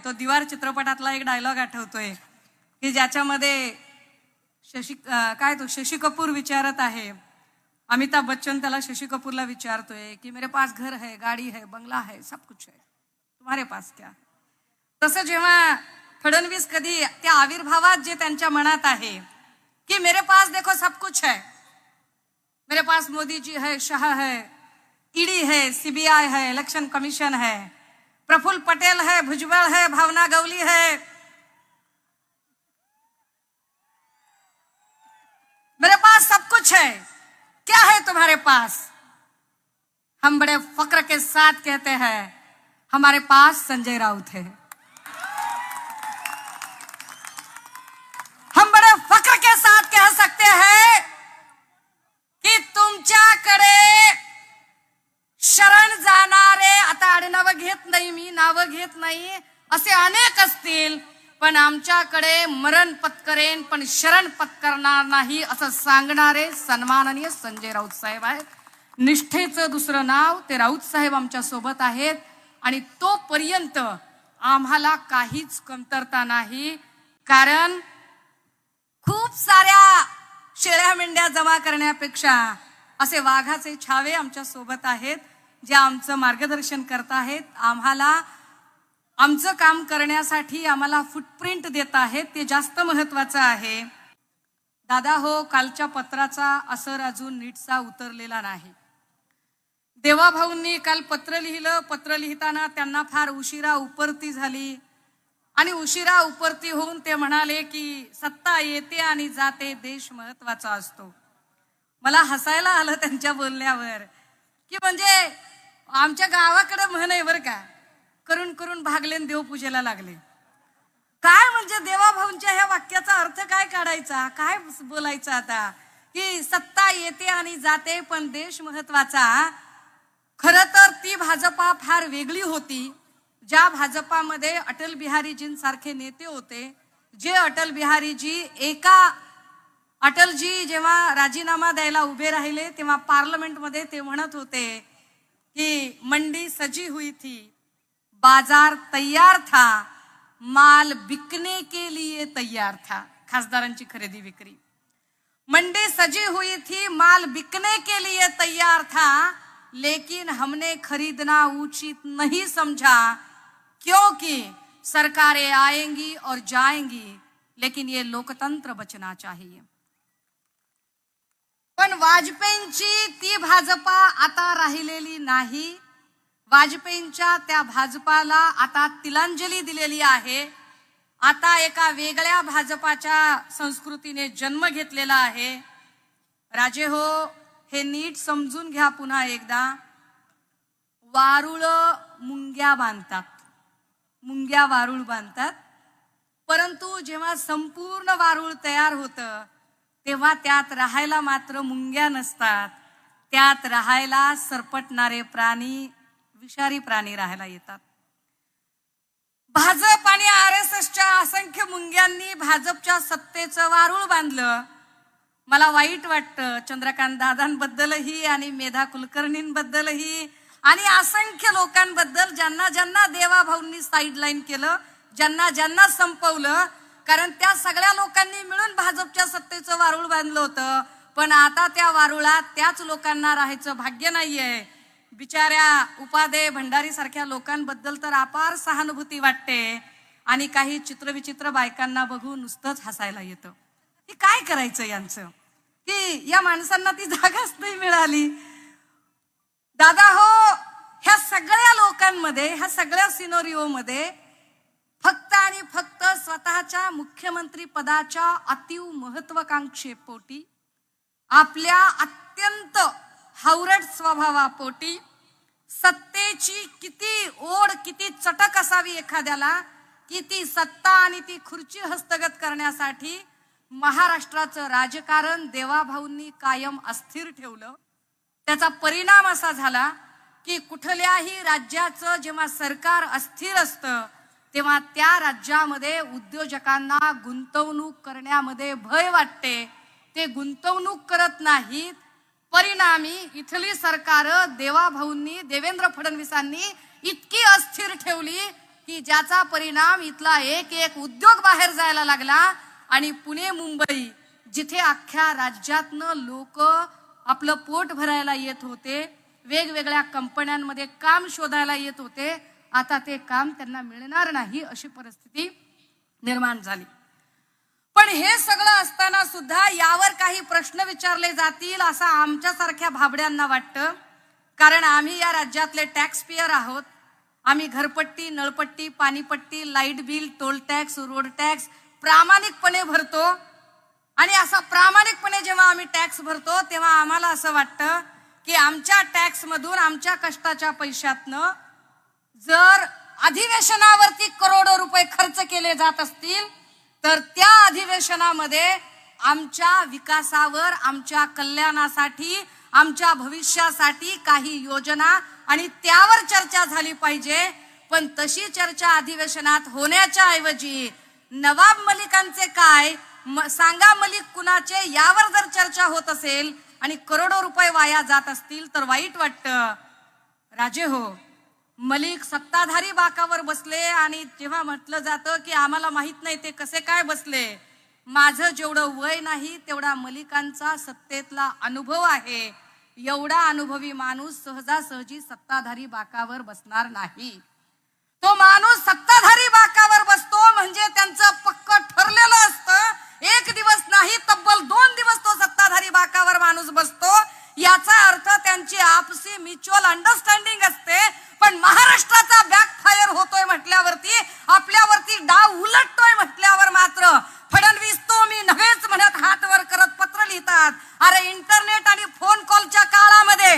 तो दिवार चित्रपटातला एक डायलॉग आठवतोय की ज्याच्यामध्ये शशी कपूर विचारत आहे, अमिताभ बच्चन त्याला शशी कपूरला विचारतोय की मेरे पास घर है, गाड़ी है, बंगला है, सब कुछ है, तुम्हारे पास क्या? तसं जेव्हा फडणवीस कधी त्या आविर्भावात जे त्यांच्या मनात आहे कि मेरे पास देखो सब कुछ है, मेरे पास मोदी जी है, शाह है, ईडी है, सीबीआई है, इलेक्शन कमीशन है, प्रफुल्ल पटेल है, भुजबल है, भावना गवली है, मेरे पास सब कुछ है, क्या है तुम्हारे पास? हम बड़े फक्र के साथ कहते हैं हमारे पास संजय राउत है। हम बड़े फक्र के साथ कह सकते हैं की तुमच्याकडे शरण जाणारे, आता आडनाव घेत नाही मी, नाव घेत नाही, असे अनेक असतील, पण आमच्याकडे मरण पत्करेन पण शरण पत्करणार नाही असं सांगणारे सन्माननीय संजय राऊत साहेब आहेत। निष्ठेचं दुसरं नाव ते राऊत साहेब आमच्या सोबत आहेत आणि तोपर्यंत आम्हाला काहीच कमतरता नाही, कारण खूप साऱ्या शेळ्या मेंढ्या जमा करण्यापेक्षा असे वाघाचे छावे आमच्या सोबत आहेत जे आमचं मार्गदर्शन करत आहेत, आम्हाला आमचं काम करण्यासाठी आम्हाला फुटप्रिंट देत आहेत, ते जास्त महत्त्वाचं आहे। दादा हो, कालच्या पत्राचा असर अजून नीटसा उतरलेला नाही। देवाभाऊंनी काल पत्र लिहिलं, पत्र लिहिताना त्यांना फार उशिरा उपरती झाली आणि उशिरा उपरती होऊन ते म्हणाले की सत्ता येते आणि जाते, देश महत्त्वाचा असतो। मला हसायला आलं त्यांच्या बोलण्यावर की म्हणजे आमच्या गावाकडे म्हण आहे बरं का, करून करून भागलेन देवपूजेला लागले। काय म्हणजे देवाभाऊंच्या ह्या वाक्याचा अर्थ काय काढायचा, काय बोलायचं आता की सत्ता येते आणि जाते पण देश महत्त्वाचा? खरं तर ती भाजपा फार वेगळी होती, ज्या भाजपामध्ये अटल बिहारीजींसारखे नेते होते, जे अटल बिहारीजी अटलजी जेव्हा राजीनामा द्यायला उभे राहिले तेव्हा पार्लमेंटमध्ये ते म्हणत होते की मंडी सजी हुई थी, बाजार तैयार था, माल बिकने के लिए तैयार था। खासदारांची खरेदी विक्री, मंडी सजी हुई थी, माल बिकने के लिए तैयार था, लेकिन हमने खरीदना उचित नहीं समझा क्योंकि सरकारें आएंगी और जाएंगी, लेकिन ये लोकतंत्र बचना चाहिए। पण वाजपेयींची ती भाजपा आता राहिलेली नाही, वाजपेयींच्या त्या भाजपाला आता तिलांजली दिलेली आहे। आता एका वेगळ्या भाजपाच्या संस्कृतीने जन्म घेतलेला आहे। राजे हो, हे नीट समजून घ्या पुन्हा एकदा, वारुळ मुंग्या बांधतात, मुंग्या वारुळ बांधतात, परंतु जेव्हा संपूर्ण वारुळ तयार होतं तेव्हा त्यात राहायला मात्र मुंग्या नसतात, त्यात राहायला सरपटणारे प्राणी, विषारी प्राणी राहायला येतात। भाजप आणि आरएसएसच्या असंख्य मुंग्यांनी भाजपच्या सत्तेचं वारुळ बांधलं। मला वाईट वाटतं चंद्रकांत दादांबद्दलही आणि मेधा कुलकर्णींबद्दलही आणि असंख्य लोकांबद्दल ज्यांना ज्यांना देवाभाऊंनी साईडलाईन केलं, ज्यांना ज्यांना संपवलं, कारण त्या सगळ्या लोकांनी मिळून भाजपच्या सत्तेचं वारुळ बांधलं होतं, पण आता त्या वारुळात त्याच लोकांना राहायचं भाग्य नाहीये। बिचाऱ्या उपाध्ये भंडारी सारख्या लोकांबद्दल तर अपार सहानुभूती वाटते आणि काही चित्रविचित्र बायकांना बघून नुसतंच हसायला येतं की काय करायचं यांचं, की या माणसांना ती जागाच नाही मिळाली। दादा हो, ह्या सगळ्या लोकांमध्ये, ह्या सगळ्या सिनोरिओमध्ये फक्त आणि फक्त स्वतःच्या मुख्यमंत्री पदाच्या अतीव महत्वाकांक्षेपोटी, आपल्या अत्यंत हावरट स्वभावापोटी, सत्तेची किती ओढ, किती चटक असावी एखाद्याला की ती सत्ता आणि ती खुर्ची हस्तगत करण्यासाठी महाराष्ट्राचं राजकारण देवाभाऊंनी कायम अस्थिर ठेवलं। त्याचा परिणाम असा झाला की कुठल्याही राज्याचं जेव्हा सरकार अस्थिर असतं तेव्हा त्या राज्यामध्ये उद्योजकांना गुंतवणूक करण्यामध्ये भय वाटते, ते गुंतवणूक करत नाहीत। परिणामी इथली सरकार देवाभाऊंनी, देवेंद्र फडणवीसांनी इतकी अस्थिर ठेवली की ज्याचा परिणाम इथला एक एक उद्योग बाहेर जायला लागला आणि पुणे मुंबई जिथे अख्ख्या राज्यातनं लोक आपलं पोट भरायला येत होते, वेगवेगळ्या कंपन्यांमध्ये काम शोधायला येत होते, आता ते काम त्यांना मिळणार नाही अशी परिस्थिती निर्माण झाली. पण हे सगळं असताना सुद्धा यावर काही प्रश्न विचारले जातील असं आमच्यासारख्या भाबड्यांना वाटतं. कारण आम्ही या राज्यातले टॅक्स पेयर आहोत. आम्ही घरपट्टी, नळपट्टी, पाणीपट्टी, light bill, toll tax, road tax प्रामाणिकपणे भरतो. आणि असा प्रामाणिकपणे जेव्हा आम्ही टॅक्स भरतो तेव्हा आम्हाला असं वाटतं की आमच्या टॅक्स मधून, आमच्या कष्टाच्या पैशातनं जर अधिवेशनावरती करोडो रुपये खर्च केले जात असतील तर त्या अधिवेशनामध्ये आमच्या विकासावर, आमच्या कल्याणासाठी, आमच्या भविष्यासाठी काही योजना आणि त्यावर चर्चा झाली पाहिजे. पण तशी चर्चा अधिवेशनात होण्याच्या ऐवजी नवाब मलिकांचे काय, सांगा मलिक कुणाचे, यावर जर चर्चा होत असेल आणि करोडो रुपये वाया जात असतील तर वाईट वाटतं. राजे हो, मलिक सत्ताधारी बाकावर बसले आणि जेव्हा म्हटलं जातं की आम्हाला माहित नाही ते कसे काय बसले, माझं जेवढं वय नाही तेवढा मलिकांचा सत्तेतला अनुभव आहे. एवढा अनुभवी माणूस सहजासहजी सत्ताधारी बाकावर बसणार नाही. तो माणूस सत्ताधारी बाकावर बसतो म्हणजे त्यांचं पक्क ठरलेलं असतं. एक दिवस नाही, तब्बल 2 दिवस तो सत्ताधारी बाकावर माणूस बसतो. याचा अर्थ त्यांची आपसी म्युच्युअल अंडरस्टँडिंग असते. पण महाराष्ट्राचा बॅकफायर होतोय म्हटल्यावरती, आपल्यावरती डाव उलटतोय म्हटल्यावर मात्र फडणवीस तो मी नव्हेच म्हणत हात वर करत पत्र लिहितात. अरे इंटरनेट आणि फोन कॉलच्या काळामध्ये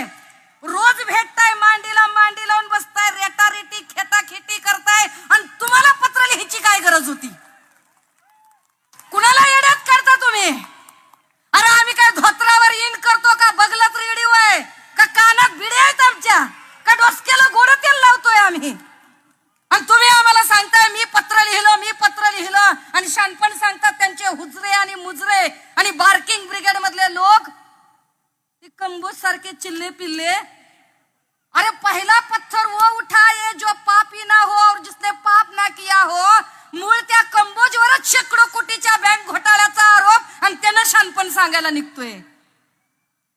रोज भेटताय, मांडीला मांडी लावून बसताय, रेटारेटी खेटाखेटी करताय आणि तुम्हाला पत्र लिहायची काय गरज होती? कुणाला येड्यात करता तुम्ही? अरे आम्ही काय धोत्रावर इन करतो का? बगलत रेडिओ आहे का? कानात भिडे आहेत आमच्या का? डोसक्याला गोड तेल लावतोय आम्ही? आणि तुम्ही आम्हाला सांगताय मी पत्र लिहिलं, मी पत्र लिहिलं आणि शानपण सांगतात त्यांचे हुजरे आणि मुजरे आणि बार्किंग ब्रिगेड मधले लोक कंबोज सारखे चिल्ले पिल्ले. अरे पहला पत्थर वो उठाए जो पापी ना हो और जिसने पाप ना किया हो. मूळ त्या कंबोजवरच शेकडो कोटीच्या बँक घोटाळ्याचा आरोप आणि त्यानं शानपण सांगायला निघतोय.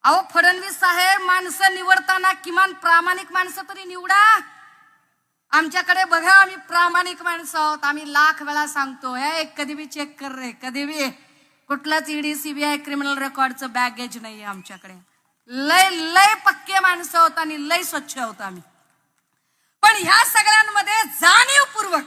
अहो फडणवीस साहेब, माणसं निवडताना किमान प्रामाणिक माणसं तरी निवडा. आमच्याकडे बघा, आम्ही प्रामाणिक माणसं आहोत. आम्ही लाख वेळा सांगतो, हे कधी बी चेक कर रे, कधी बी कुठलाच ईडी सीबीआय क्रिमिनल रेकॉर्डचं बॅगेज नाहीये आमच्याकडे. लय लय पक्के माणसं होत आणि लय स्वच्छ होत आम्ही. पण ह्या सगळ्यांमध्ये जाणीवपूर्वक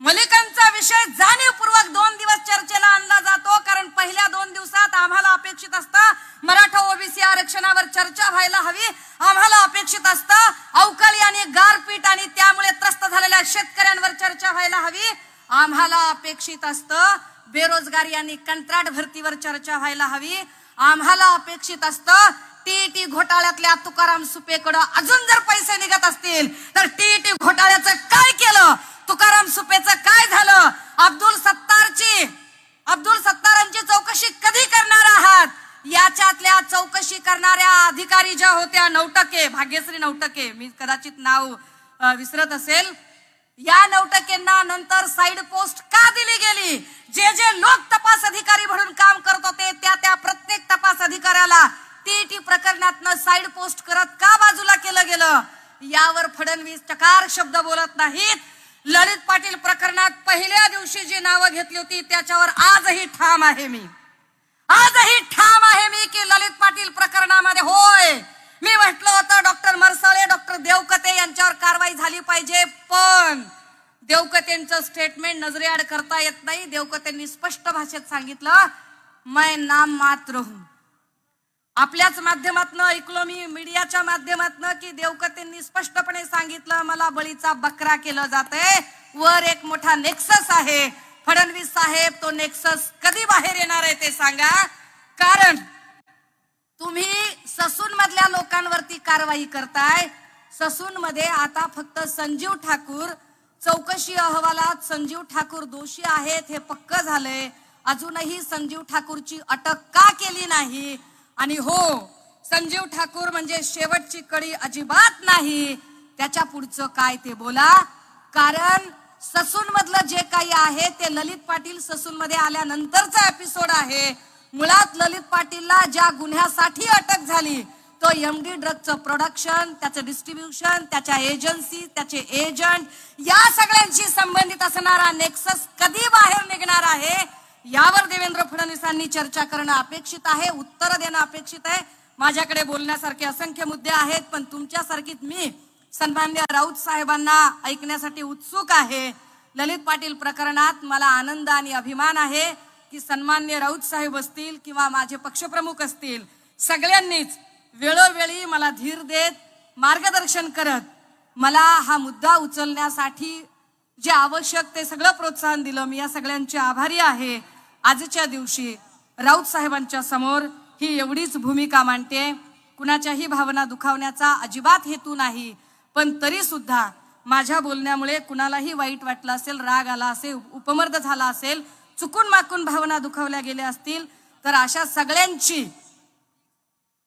मलिकांचा विषय जाणीवपूर्वक 2 दिवस चर्चेला आणला जातो. कारण पहिल्या 2 दिवसात आम्हाला अपेक्षित असतं मराठा ओबीसी आरक्षणावर चर्चा व्हायला हवी. आम्हाला अपेक्षित असतं अवकाळी आणि गारपीट आणि त्यामुळे त्रस्त झालेल्या शेतकऱ्यांवर चर्चा व्हायला हवी. आम्हाला अपेक्षित असतं बेरोजगारी आणि कंत्राट भरतीवर चर्चा व्हायला हवी. आम्हाला अपेक्षित असतं टीईटी घोटाळ्यातल्या तुकाराम सुपेकडे अजून जर पैसे निघत असतील तर टीईटी घोटाळ्याचं काय केलं, तुकाराम सुपेचं काय झालं, अब्दुल सत्तारांची चौकशी कधी करणार आहात? याच्यातल्या चौकशी करणाऱ्या अधिकारी ज्या होत्या, नौटके, भाग्यश्री नौटके, मी कदाचित नाव विसरत असेल, या नौटकेंना नंतर साइड पोस्ट का दिली गेली? जे जे लोक तपास अधिकारी म्हणून काम करत होते त्या प्रत्येक तपास अधिकाऱ्याला टीईटी प्रकरणातनं साइड पोस्ट करत का बाजूला केलं गेलं? यावर फडणवीस टकार शब्द बोलत नाहीत. ललित पाटील प्रकरणात पहिल्या दिवशी जी नावं घेतली होती त्याच्यावर आजही ठाम आहे मी. आजही ठाम आहे मी की ललित पाटील प्रकरणामध्ये होय, मी म्हटलं होतं डॉक्टर मरसाळे, डॉक्टर देवकते यांच्यावर कारवाई झाली पाहिजे. पण देवकतेंचं स्टेटमेंट नजरेआड करता येत नाही. देवकतेंनी स्पष्ट भाषेत सांगितलं, मैं नाम मात्र हूं. आपल्याच माध्यमातून ऐकलो मी, मीडियाच्या माध्यमातून, की देवकतेंनी स्पष्टपणे सांगितलं मला बळीचा बकरा केलं जातंय. वर एक मोठा नेक्सस आहे. फडणवीस साहेब, तो नेक्सस कधी बाहेर येणार आहे ते सांगा. कारण तुम्ही ससून मधल्या लोकांवरती कारवाई करताय. ससून मध्ये आता फक्त संजीव ठाकूर, चौकशी अहवालात संजीव ठाकूर दोषी आहेत हे पक्क झालंय. अजूनही संजीव ठाकूरची अटक का केली नाही? आणि हो, संजीव ठाकूर म्हणजे शेवटची कडी अजिबात नाही. त्याच्या पुढचं काय ते बोला. कारण ससून मधलं जे काही आहे ते ललित पाटील ससून मध्ये आल्यानंतरचा एपिसोड आहे. मुळात ललित पाटीलला ज्या गुन्ह्यासाठी अटक झाली तो MD ड्रगचं प्रोडक्शन, त्याचं डिस्ट्रीब्युशन, त्याच्या एजन्सी, त्याचे एजंट या सगळ्यांशी संबंधित असणारा नेक्सस कधी बाहेर निघणार आहे यावर देवेंद्र फडणवीसांनी चर्चा करणं अपेक्षित आहे, उत्तर देणं अपेक्षित आहे. माझ्याकडे बोलण्यासारखे असंख्य मुद्दे आहेत, पण तुमच्यासारखीच मी सन्माननीय राऊत साहेबांना ऐकण्यासाठी उत्सुक आहे. ललित पाटील प्रकरणात मला आनंद आणि अभिमान आहे की सन्माननीय राऊत साहेब असतील किंवा माझे पक्षप्रमुख असतील, सगळ्यांनीच वेळोवेळी मला धीर देत मार्गदर्शन करत मला हा मुद्दा उचलण्यासाठी जे आवश्यक ते सगळं प्रोत्साहन दिलं. मी या सगळ्यांची आभारी आहे. आजच्या दिवशी राऊत साहेबांच्या समोर ही एवढीच भूमिका मांडते. कुणाच्याही भावना दुखावण्याचा अजिबात हेतू नाही, पण तरी सुद्धा माझ्या बोलण्यामुळे कुणालाही वाईट वाटलं असेल, राग आला असेल, उपमर्द झाला असेल, चुकून माकून भावना दुखावल्या गेल्या असतील तर अशा सगळ्यांची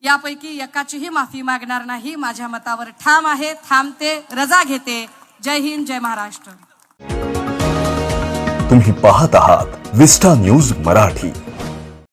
यापैकी एकाचीही माफी मागणार नाही. माझ्या मतावर ठाम आहे, थांबते, रजा घेते. जय हिंद, जय महाराष्ट्र. तुम्ही पाहत आहात विस्टा न्यूज मराठी.